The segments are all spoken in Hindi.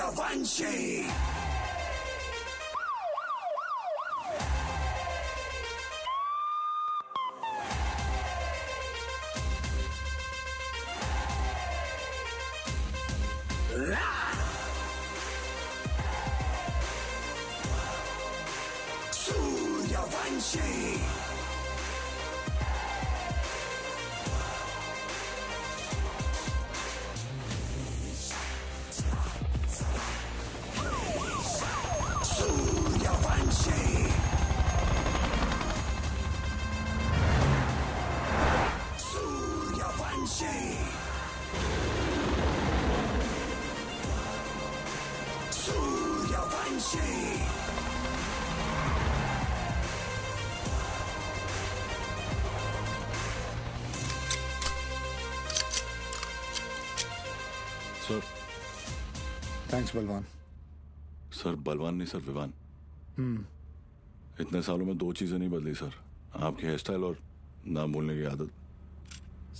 सूर्यवंशी सूर्यवंशी सर थैंक्स बलवान। सर बलवान नहीं सर विवान। इतने सालों में दो चीजें नहीं बदली सर, आपकी हेयर स्टाइल और नाम बोलने की आदत।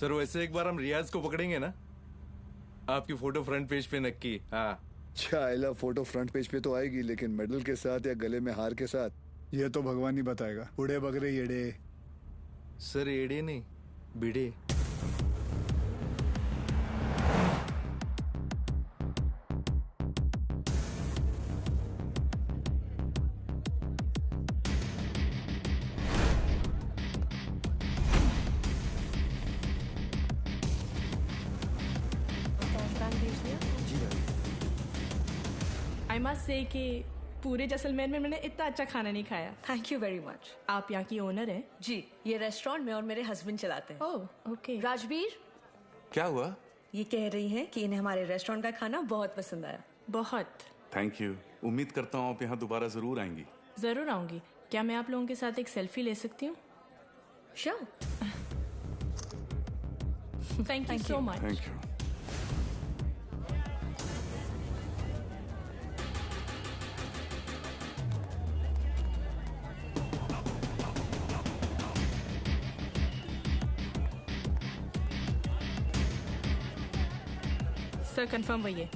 सर वैसे एक बार हम रियाज को पकड़ेंगे ना, आपकी फोटो फ्रंट पेज पे नक्की। हाँ चाइला फोटो फ्रंट पेज पे तो आएगी, लेकिन मेडल के साथ या गले में हार के साथ ये तो भगवान ही बताएगा। उड़े बगरे येड़े। सर एड़े नहीं बिड़े। आई मस्ट से कि पूरे जैसलमेर में मैंने इतना अच्छा खाना नहीं खाया। Thank you very much. आप यहाँ की ओनर हैं? जी, ये रेस्टोरेंट में और मेरे हस्बैंड चलाते हैं। Oh okay. राजवीर, क्या हुआ? ये कह रही हैं कि इन्हें हमारे रेस्टोरेंट का खाना बहुत पसंद आया। बहुत। Thank you. उम्मीद करता हूँ आप यहाँ दोबारा जरूर आएंगी। जरूर आऊंगी। क्या मैं आप लोगों के साथ एक सेल्फी ले सकती हूँ? Sure. Thank you so much. Thank you. Sir confirm वही है।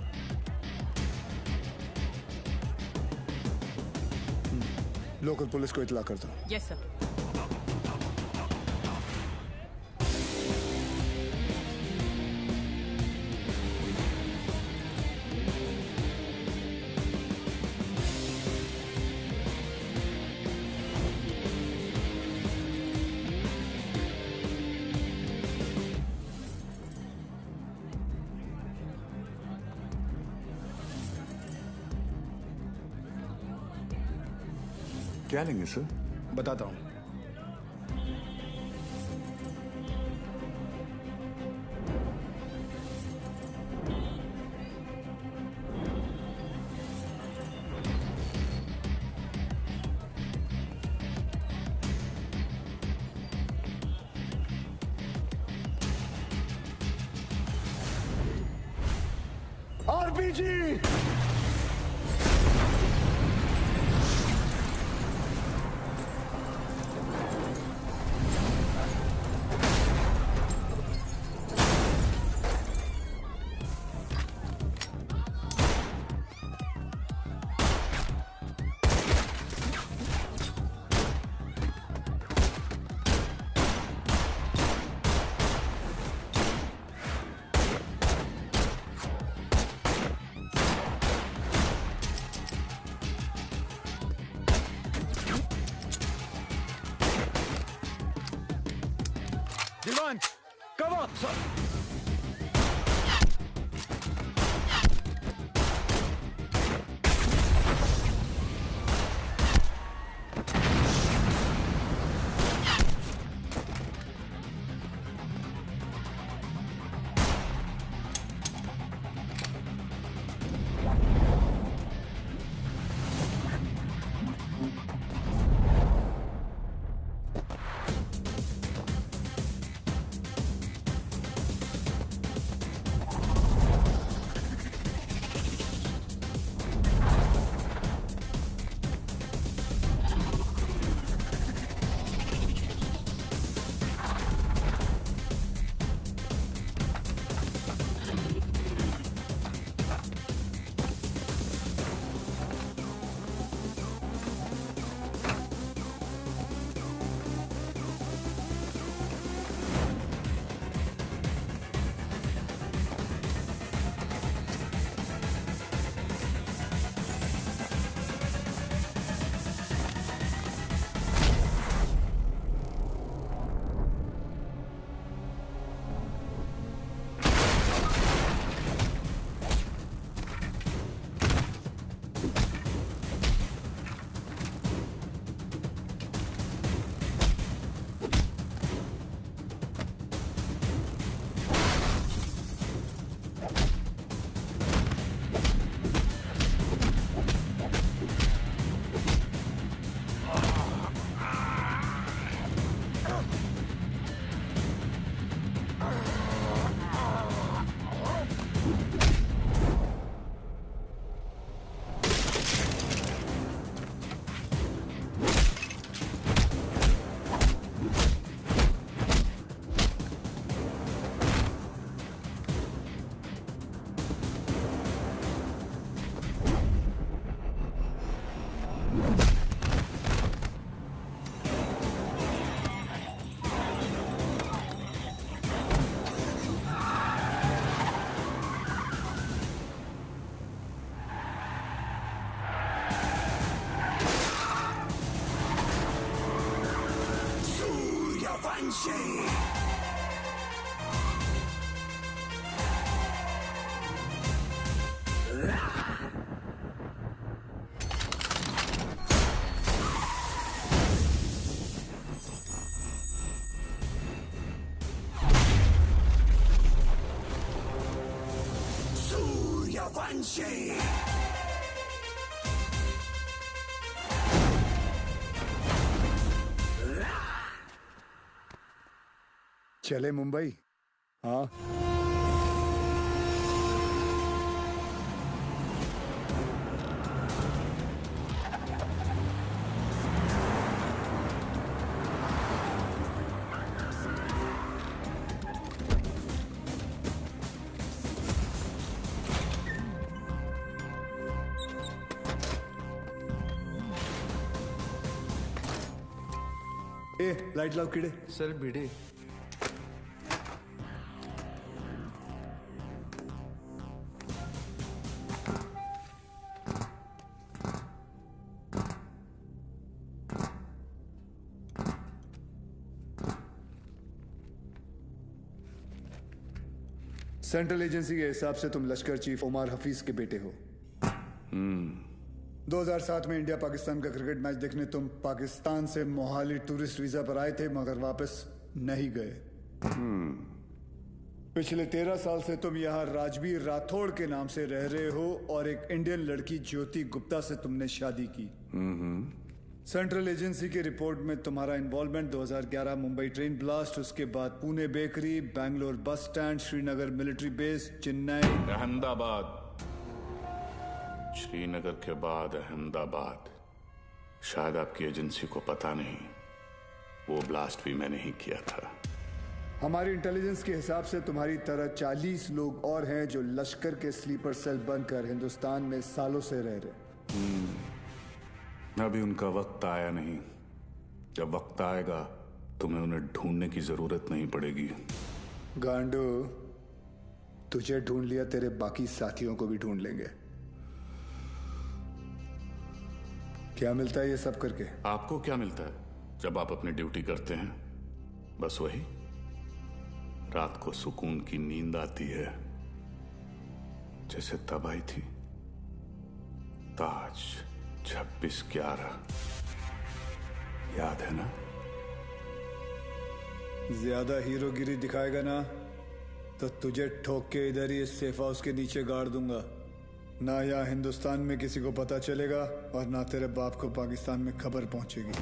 लोकल पुलिस को इतला कर दो। Yes sir. क्या लेंगे सर? बताता हूँ। आरपीजी। दीवान कवर। सूर्यवंशी चले मुंबई। हाँ, ए लाइट लाओ कीड़े। सर भिड़े। सेंट्रल एजेंसी के हिसाब से तुम लश्कर चीफ उमर हफीज के बेटे हो। 2007 में इंडिया पाकिस्तान का क्रिकेट मैच देखने तुम पाकिस्तान से मोहाली टूरिस्ट वीजा पर आए थे, मगर वापस नहीं गए। पिछले 13 साल से तुम यहाँ राजवीर राठौड़ के नाम से रह रहे हो और एक इंडियन लड़की ज्योति गुप्ता से तुमने शादी की। सेंट्रल एजेंसी की रिपोर्ट में तुम्हारा इन्वॉल्वमेंट 2011 मुंबई ट्रेन ब्लास्ट, उसके बाद Pune bakery, Bangalore bus stand, Srinagar military base, Chennai, Ahmedabad, Srinagar के बाद अहमदाबाद। शायद आपकी एजेंसी को पता नहीं, वो ब्लास्ट भी मैंने ही किया था। हमारी इंटेलिजेंस के हिसाब से तुम्हारी तरह 40 लोग और हैं जो लश्कर के स्लीपर सेल बनकर हिंदुस्तान में सालों से रह रहे। अभी उनका वक्त आया नहीं। जब वक्त आएगा तुम्हें उन्हें ढूंढने की जरूरत नहीं पड़ेगी। गांडू, तुझे ढूंढ लिया, तेरे बाकी साथियों को भी ढूंढ लेंगे। क्या मिलता है ये सब करके? आपको क्या मिलता है जब आप अपनी ड्यूटी करते हैं? बस वही, रात को सुकून की नींद आती है, जैसे तब आई थी। ताज 26/11 याद है ना? ज्यादा हीरोगिरी दिखाएगा ना तो तुझे ठोक के इधर ही इस सेफ हाउस के नीचे गाड़ दूंगा। ना यहाँ हिंदुस्तान में किसी को पता चलेगा और ना तेरे बाप को पाकिस्तान में खबर पहुंचेगी।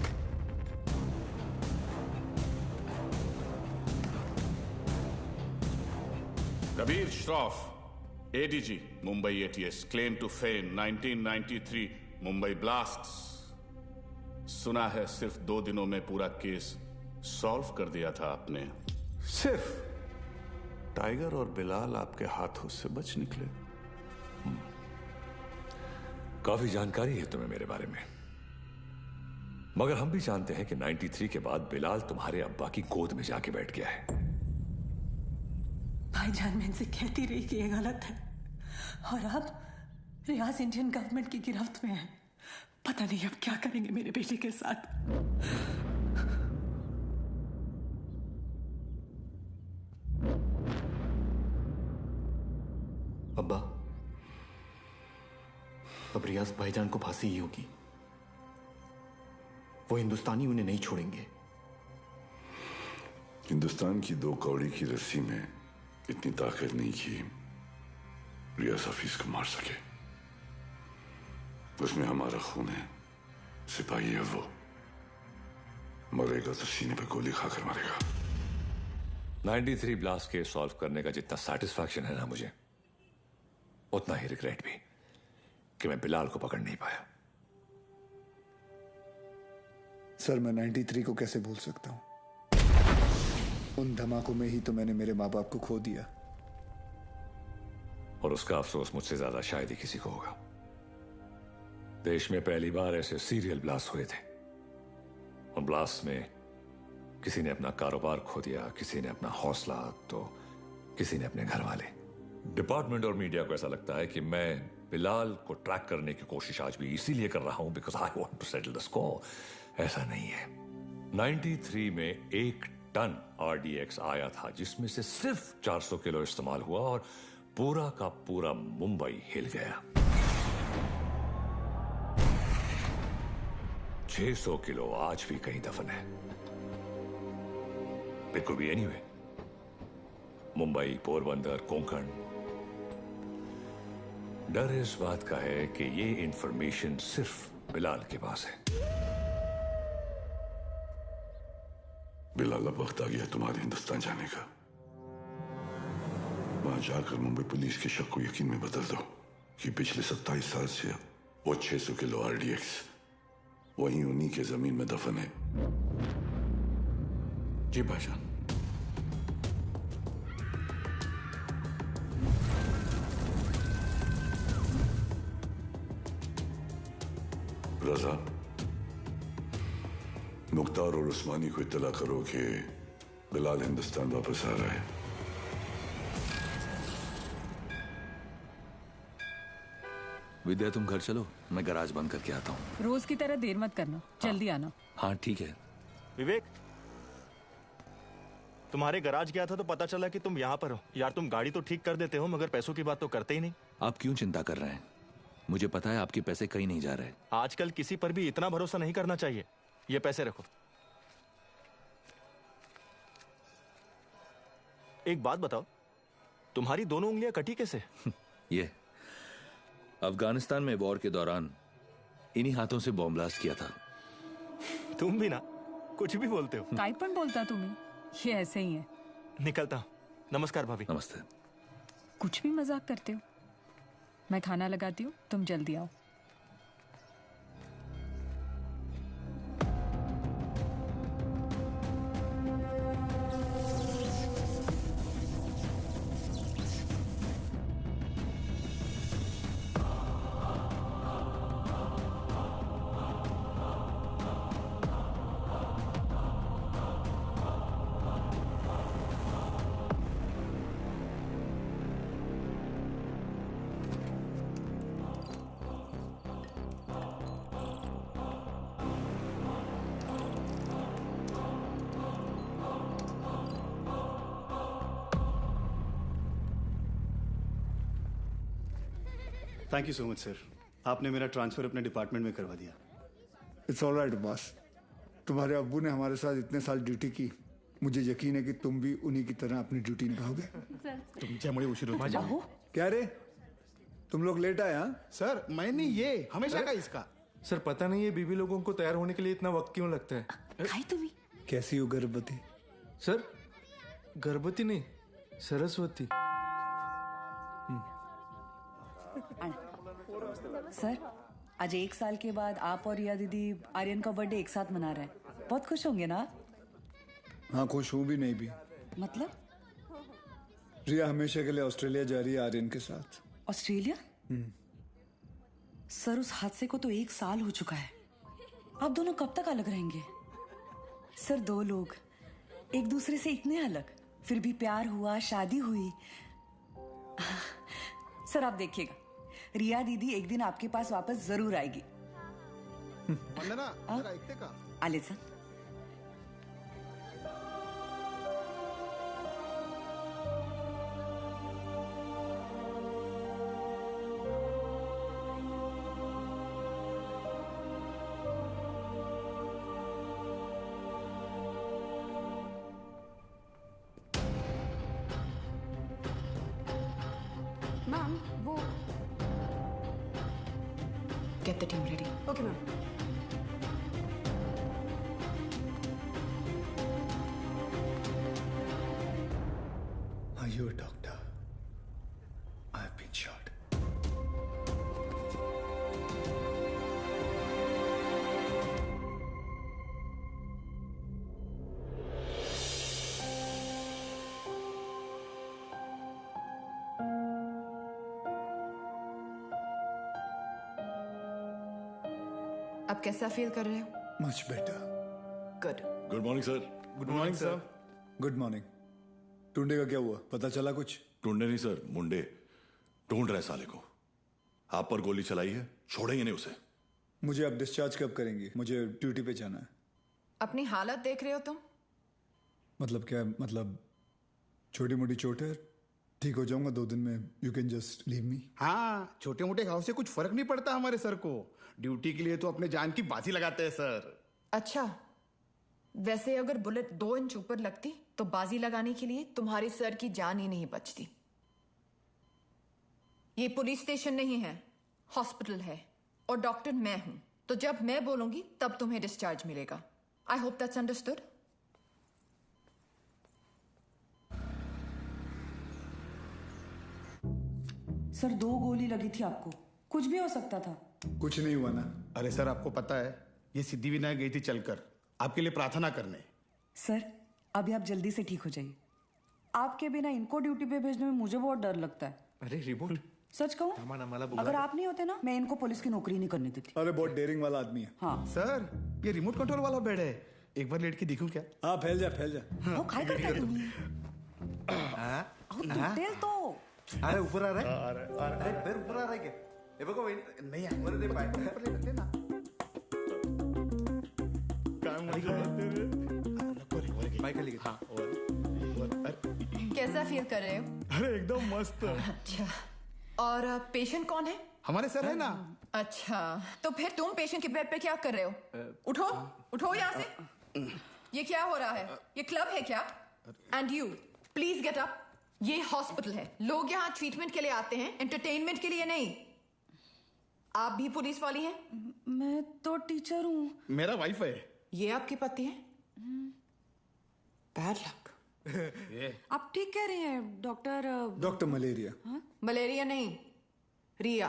Kabir Shroff, ADG, Mumbai ATS, claim to fame 1993 Mumbai blasts. सुना है सिर्फ 2 दिनों में पूरा केस सॉल्व कर दिया था आपने। सिर्फ टाइगर और बिलाल आपके हाथों से बच निकले। काफी जानकारी है तुम्हें मेरे बारे में, मगर हम भी जानते हैं कि 93 के बाद बिलाल तुम्हारे अब्बा की गोद में जाके बैठ गया है। भाईजान मैं इनसे कहती रही कि ये गलत है, और अब रियाज इंडियन गवर्नमेंट की गिरफ्त में है। पता नहीं अब क्या करेंगे मेरे बेटे के साथ। अब्बा, अब रियाज भाईजान को फांसी ही होगी। वो हिंदुस्तानी उन्हें नहीं छोड़ेंगे। हिंदुस्तान की 2 कौड़ी की रस्सी में इतनी ताकत नहीं कि रियाज हफीज को मार सके। उसमें हमारा खून है, सिपाही है वो। मरेगा तो सीने पे गोली खाकर मरेगा। 93 ब्लास्ट केस सॉल्व करने का जितना सेटिस्फैक्शन है ना मुझे, उतना ही रिग्रेट भी कि मैं बिलाल को पकड़ नहीं पाया। सर, मैं 93 को कैसे भूल सकता हूं? उन धमाकों में ही तो मैंने मेरे माँ बाप को खो दिया। और उसका अफसोस मुझसे ज्यादा शायद ही किसी को होगा। देश में पहली बार ऐसे सीरियल ब्लास्ट हुए थे। उन ब्लास्ट में किसी ने अपना कारोबार खो दिया, किसी ने अपना हौसला, तो किसी ने अपने घर वाले। डिपार्टमेंट और मीडिया को ऐसा लगता है कि मैं बिलाल को ट्रैक करने की कोशिश आज भी इसीलिए कर रहा हूं because I want to settle the score. ऐसा नहीं है। 93 में 1 टन RDX आया था, जिसमें से सिर्फ 400 किलो इस्तेमाल हुआ और पूरा का पूरा मुंबई हिल गया। 600 किलो आज भी कहीं दफन है। It could be anywhere. Mumbai, Porbandar, Konkan, डर इस बात का है कि ये इंफॉर्मेशन सिर्फ बिलाल के पास है। बिलाल, अब वक्त आ गया तुम्हारे हिंदुस्तान जाने का। वहां जाकर मुंबई पुलिस के शक को यकीन में बदल दो कि पिछले 27 साल से वो 600 किलो RDX वहीं उन्हीं के जमीन में दफन है। जी भाईजान। रजा, मुख्तार और उस्मानी को इत्तला करो कि बिलाल हिंदुस्तान वापस आ रहा है। विद्या, तुम घर चलो, मैं गैराज बंद करके आता हूँ। रोज की तरह देर मत करना, जल्दी आना। हाँ ठीक है। विवेक, तुम्हारे गैराज गया था तो पता चला कि तुम यहाँ पर हो। यार, तुम गाड़ी तो ठीक कर देते हो मगर पैसों की बात तो करते ही नहीं। आप क्यों चिंता कर रहे हैं? मुझे पता है आपके पैसे कहीं नहीं जा रहे। आजकल किसी पर भी इतना भरोसा नहीं करना चाहिए। ये पैसे रखो। एक बात बताओ, तुम्हारी दोनों उंगलियां कटी कैसे? ये अफगानिस्तान में वॉर के दौरान इन्हीं हाथों से बॉम्ब ब्लास्ट किया था। तुम भी ना कुछ भी बोलते हो। काइपन बोलता तुम्हें, ये ऐसे ही है। निकलता हूं। नमस्कार भाभी। नमस्ते। कुछ भी मजाक करते हो। मैं खाना लगाती हूँ, तुम जल्दी आओ। Thank you so much sir, आपने मेरा ट्रांसफर अपने डिपार्टमेंट में करवा दिया। It's all right boss. तुम्हारे अब्बू ने हमारे साथ इतने साल ड्यूटी की, मुझे यकीन है कि तुम भी उन्हीं की तरह अपनी ड्यूटी निभाओगे। तुमच्यामुळे उशीर होतो। क्या रे, तुम लोग लेट आए? हाँ सर, मैंने ये हमेशा का इसका। सर, पता नहीं है बीबी लोगों को तैयार होने के लिए इतना वक्त क्यों लगता है। कैसी हो गर्भवती? सर, गर्भवती नहीं, सरस्वती। सर, आज 1 साल के बाद आप और रिया दीदी आर्यन का बर्थडे एक साथ मना रहे हैं। बहुत खुश होंगे ना? हाँ, खुश हूँ भी नहीं भी। मतलब? रिया हमेशा के लिए ऑस्ट्रेलिया जा रही है आर्यन के साथ। ऑस्ट्रेलिया? सर, उस हादसे को तो 1 साल हो चुका है। आप दोनों कब तक अलग रहेंगे? सर, 2 लोग एक दूसरे से इतने अलग, फिर भी प्यार हुआ, शादी हुई। सर, आप देखिएगा, रिया दीदी एक दिन आपके पास वापस जरूर आएगी। आले सर। मैम, वो Get the team ready. Okay ma'am. Are you a doctor? I have been shot. अब कैसा फील कर रहे हो? Much better. Good. Good morning sir. Good morning sir. Good morning. टुंडे का क्या हुआ, पता चला कुछ? ढूंढे नहीं सर, मुंडे ढूंढ रहे साले को। आप पर गोली चलाई है, छोड़ेंगे नहीं उसे। मुझे अब डिस्चार्ज कब करेंगी? मुझे ड्यूटी पे जाना है। अपनी हालत देख रहे हो तुम? मतलब क्या? मतलब छोटी मोटी चोट है, ठीक हो जाऊंगा 2 दिन में। You can just leave me. हाँ, छोटे मोटे घाव से कुछ फर्क नहीं पड़ता हमारे सर को। ड्यूटी के लिए तो अपने जान की बाजी लगाते हैं सर। अच्छा, वैसे अगर बुलेट 2 इंच ऊपर लगती तो बाजी लगाने के लिए तुम्हारे सर की जान ही नहीं बचती। ये पुलिस स्टेशन नहीं है, हॉस्पिटल है और डॉक्टर मैं हूं, तो जब मैं बोलूंगी तब तुम्हें डिस्चार्ज मिलेगा। I hope that's understood. Sir 2 गोली लगी थी आपको, कुछ भी हो सकता था। कुछ नहीं हुआ ना। अरे सर आपको पता है ये सिद्धि विनायक गई थी चलकर आपके लिए प्रार्थना करने। सर अभी आप जल्दी से ठीक हो जाइए। आपके बिना इनको ड्यूटी पे भेजने में मुझे बहुत डर लगता है। अरे रिमोट सच कहूँ, अगर आप नहीं होते ना, मैं इनको पुलिस की नौकरी नहीं करने देती। अरे बहुत डेयरिंग वाला आदमी है। हाँ सर ये रिमोट कंट्रोल वाला बेड है, एक बार लेट के दिखूं क्या? हाँ फैल जा। वो काय करता है तुम्ही? तेल तो अरे ऊपर आ रहा है। अरे फिर ऊपर आ रहा है क्या? ये बघो वहिनी नहीं है। वर दे पाय. लेना पाय खाली घे. कैसा फील कर रहे हो? अरे एकदम मस्त। अच्छा, और पेशेंट कौन है? हमारे सर है ना। अच्छा, तो फिर तुम पेशेंट के बेड पे क्या कर रहे हो? उठो यहाँ से। ये क्या हो रहा है? ये क्लब है क्या? And you please get up. ये हॉस्पिटल है, लोग यहाँ ट्रीटमेंट के लिए आते हैं, एंटरटेनमेंट के लिए नहीं। आप भी पुलिस वाली हैं? मैं तो टीचर हूँ। मेरा वाइफ है। ये आपके पति हैं? Bad luck. आप ठीक कह रहे हैं डॉक्टर मलेरिया। मलेरिया नहीं, रिया।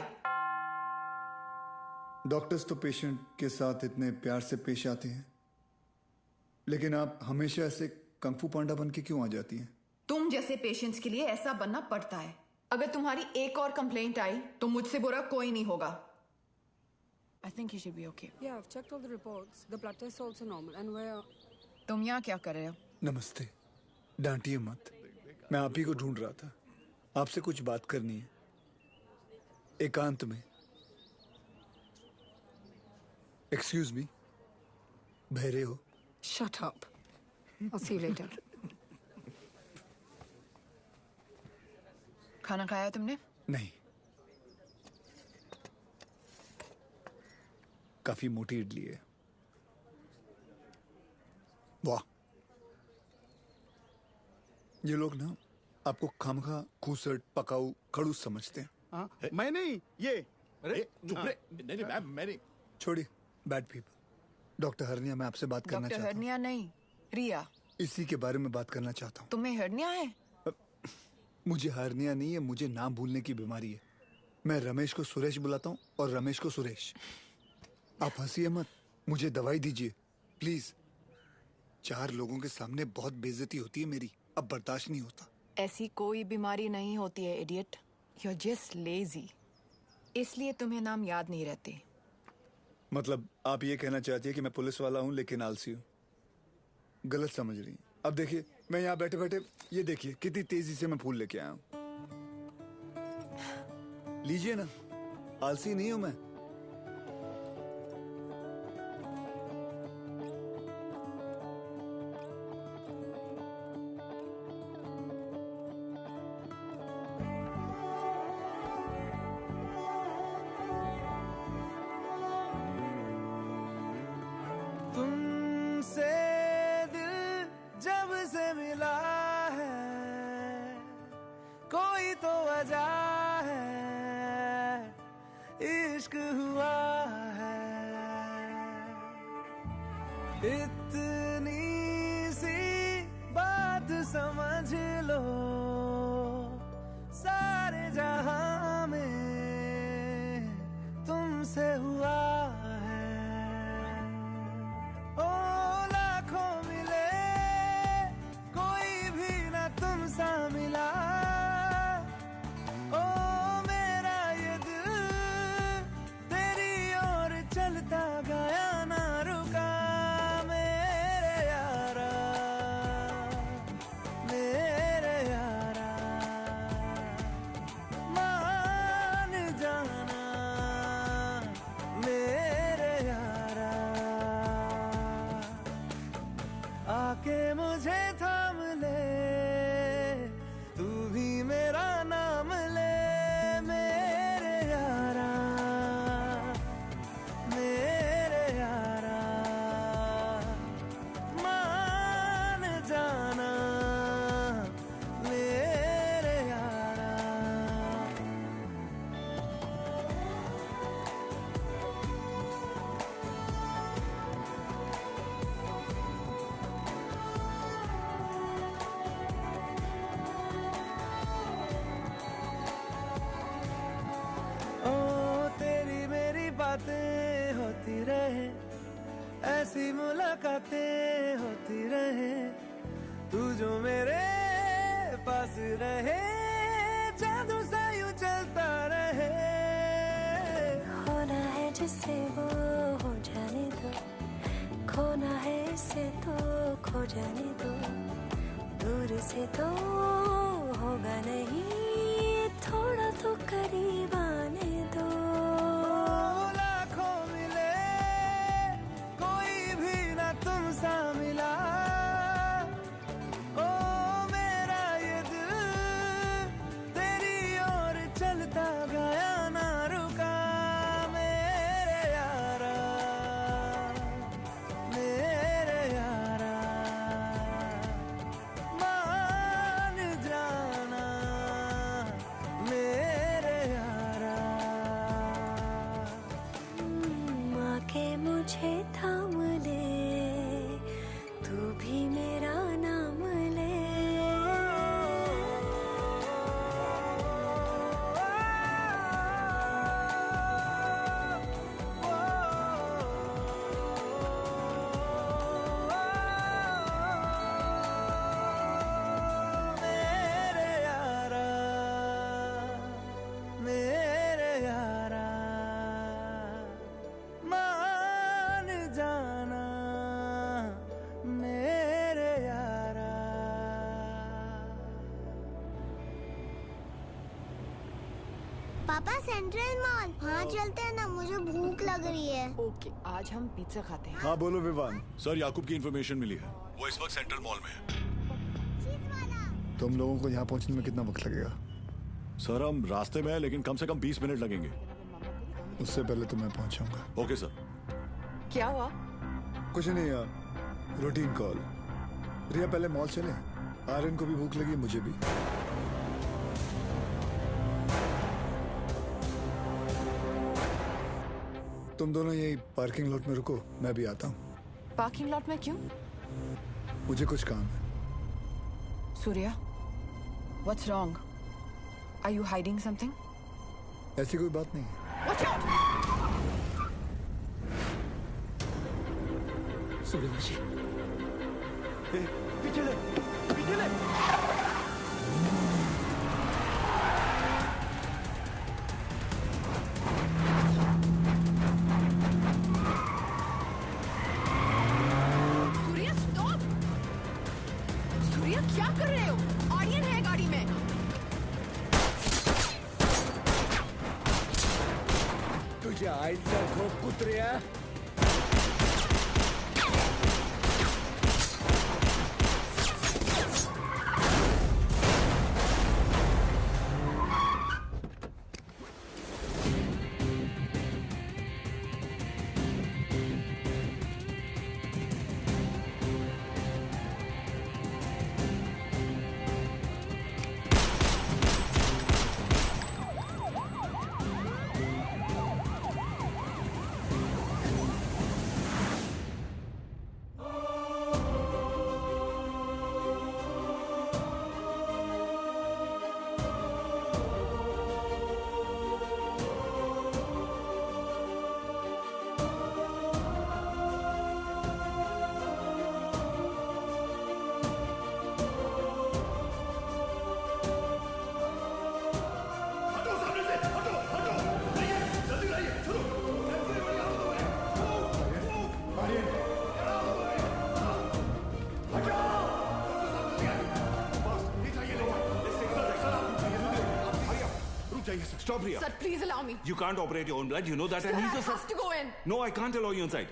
डॉक्टर्स तो पेशेंट के साथ इतने प्यार से पेश आते हैं, लेकिन आप हमेशा ऐसे कंफू पांडा बन के क्यों आ जाती हैं? तुम जैसे पेशेंट्स के लिए ऐसा बनना पड़ता है। अगर तुम्हारी एक और कंप्लेंट आई तो मुझसे बुरा कोई नहीं होगा। I think you should be okay. Yeah, I've checked all the reports. The blood test is also normal. And where? तुम यहाँ क्या कर रहे हो? नमस्ते, डांटिए मत। मैं आप ही को ढूंढ रहा था। आपसे कुछ बात करनी है, एकांत में। एक्सक्यूज मी, बहरे हो? Shut up. I'll see you later. खाना खाया तुमने? नहीं, काफी मोटी इडली है। वाह, ये लोग ना आपको खामखा खूसट पकाऊ खड़ूस समझते हैं। हाँ, मैं नहीं, ये। अरे चुप रहे। नहीं मैं नहीं। छोड़िए, बैड पीपल। डॉक्टर हरनिया, मैं आपसे बात करना चाहता हूँ। डॉक्टर हरनिया नहीं, रिया। इसी के बारे में बात करना चाहता हूँ। तुम्हें हरनिया है? मुझे हरनिया नहीं है, मुझे नाम भूलने की बीमारी है। मैं रमेश को सुरेश बुलाता हूँ और रमेश को सुरेश। आप हंसिए मत, मुझे दवाई दीजिए प्लीज। 4 लोगों के सामने बहुत बेइज्जती होती है मेरी, अब बर्दाश्त नहीं होता। ऐसी कोई बीमारी नहीं होती है idiot, you are just lazy, इसलिए तुम्हें नाम याद नहीं रहते। मतलब आप ये कहना चाहती है कि मैं पुलिस वाला हूँ लेकिन आलसी हूँ? गलत समझ रही हैं। अब देखिए, मैं यहाँ बैठे बैठे ये देखिए कितनी तेजी से मैं फूल लेके आया हूँ। लीजिए ना, आलसी नहीं हूं मैं। तुमसे दिल जब से मिला है, कोई तो वजह है, इश्क हुआ है। इतनी सी बात समझ लो, सारे जहां में तुमसे हुआ है। ओ लाखों मिले, कोई भी ना तुम सा मिला। ओ मेरा ये दिल तेरी ओर चलता गया, ना रुका। मुलाकातें होती रहे, तू जो मेरे पास रहे, जादू सा यूं चलता रहे। होना है जिससे वो हो जाने दो, खोना है इससे तो खो जाने दो, दूर से तो होगा नहीं, थोड़ा तो करीब आने दो। लाखों मिले कोई भी ना तुम सा मिला, ओ मेरा ये दिल तेरी ओर चलता गया ना रुका। मेरे यारा, मेरे यारा, मान जाना मेरे यारा। आके मुझे थाम ले, तू भी मेरा नाम ले। मेरे यारा, मेरे यारा, मान जाना मेरे यारा। पापा सेंट्रल मॉल वहाँ चलते हैं ना, मुझे भूख लग रही है। ओके, आज हम पिज्जा खाते हैं। हाँ बोलो विवान। सर याकूब की इंफॉर्मेशन मिली है, वो इस वक्त सेंट्रल मॉल में है। तुम लोगों को यहाँ पहुँचने में कितना वक्त लगेगा? सर हम रास्ते में हैं, लेकिन कम से कम 20 मिनट लगेंगे। उससे पहले तो मैं पहुँचाऊंगा। Okay sir. क्या हुआ? कुछ नहीं यार, रूटीन कॉल। रिया पहले मॉल चले, आर्यन को भी भूख लगी, मुझे भी। तुम दोनों यही पार्किंग लॉट में रुको, मैं भी आता हूँ। पार्किंग लॉट में क्यों? मुझे कुछ काम है। Surya, what's wrong? Are you hiding something? ऐसी कोई बात नहीं है। Watch out! सूर्यवंशी, पीछे ले, पीछे ले। सूर्या स्टॉप! सूर्या क्या कर रहे हो? ऑडियन है गाड़ी में। तुझे आईचा झोप कुत्र्या। Stop, Riya. Sir, please allow me. You can't operate your own blood. You know that. Sir, and he's I a have to go in. No, I can't allow you inside.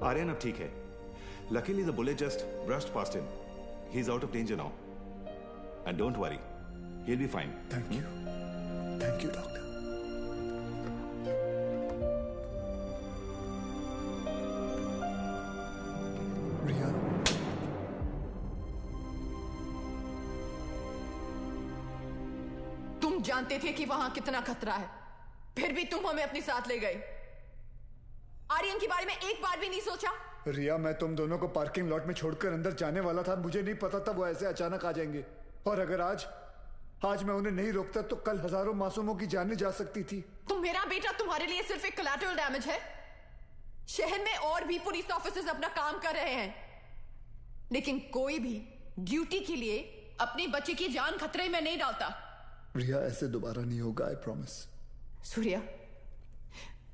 Aryan अब ठीक है. Luckily, the bullet just brushed past him. He's out of danger now. And don't worry, he'll be fine. Thank you. Thank you, doctor. Riya. तुम जानते थे कि वहां कितना खतरा है, फिर भी तुम हमें अपने साथ ले गए। आर्यन के बारे में एक बार भी नहीं सोचा? रिया, मैं तुम दोनों को पार्किंग लॉट में छोड़कर अंदर जाने वाला था। मुझे नहीं पता था वो ऐसे अचानक आ जाएंगे। और अगर आज मैं उन्हें नहीं रोकता तो कल हजारों मासूमों की जानें जा सकती थी। तो मेरा बेटा तुम्हारे लिए सिर्फ एक कोलैटरल डैमेज है। शहर में और भी पुलिस ऑफिसर्स अपना काम कर रहे हैं, लेकिन कोई भी ड्यूटी के लिए अपने बच्चे की जान खतरे में नहीं डालता। रिया, ऐसे दोबारा नहीं होगा, आई प्रॉमिस। सूर्या,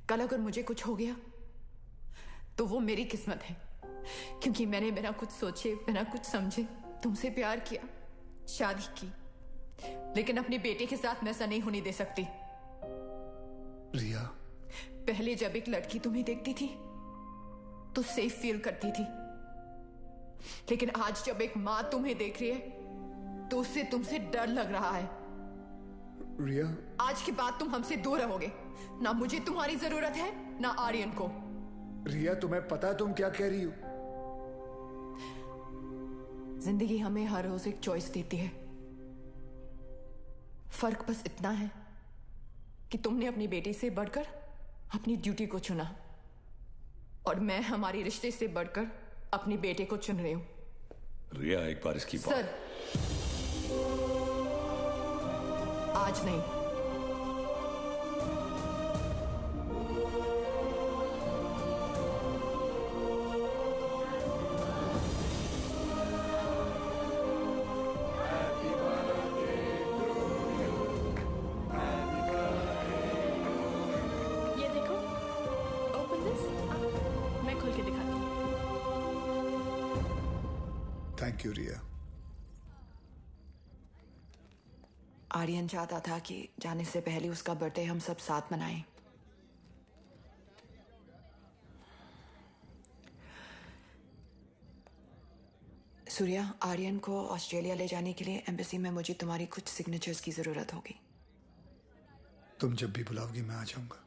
कल अगर मुझे कुछ हो गया तो वो मेरी किस्मत है, क्योंकि मैंने बिना कुछ सोचे, बिना कुछ समझे तुमसे प्यार किया, शादी की, लेकिन अपने बेटे के साथ मैं ऐसा नहीं होने दे सकती। रिया, पहले जब एक लड़की तुम्हें देखती थी तो सेफ फील करती थी, लेकिन आज जब एक मां तुम्हें देख रही है तो उससे तुमसे डर लग रहा है। रिया, आज के बाद तुम हमसे दूर रहोगे। ना मुझे तुम्हारी जरूरत है, ना आर्यन को। रिया, तुम्हें पता है तुम क्या कह रही हो? जिंदगी हमें हर रोज एक चॉइस देती है। फर्क बस इतना है कि तुमने अपनी बेटी से बढ़कर अपनी ड्यूटी को चुना, और मैं हमारे रिश्ते से बढ़कर अपने बेटे को चुन रही हूं। रिया, एक बार इसकी बात। सर, आज नहीं। ये देखो, ओपन दिस। मैं खोल के दिखाती हूँ। थैंक यू रिया। आर्यन चाहता था कि जाने से पहले उसका बर्थडे हम सब साथ मनाएं। सूर्या, आर्यन को ऑस्ट्रेलिया ले जाने के लिए एम्बेसी में मुझे तुम्हारी कुछ सिग्नेचर्स की जरूरत होगी। तुम जब भी बुलाओगी मैं आ जाऊंगा।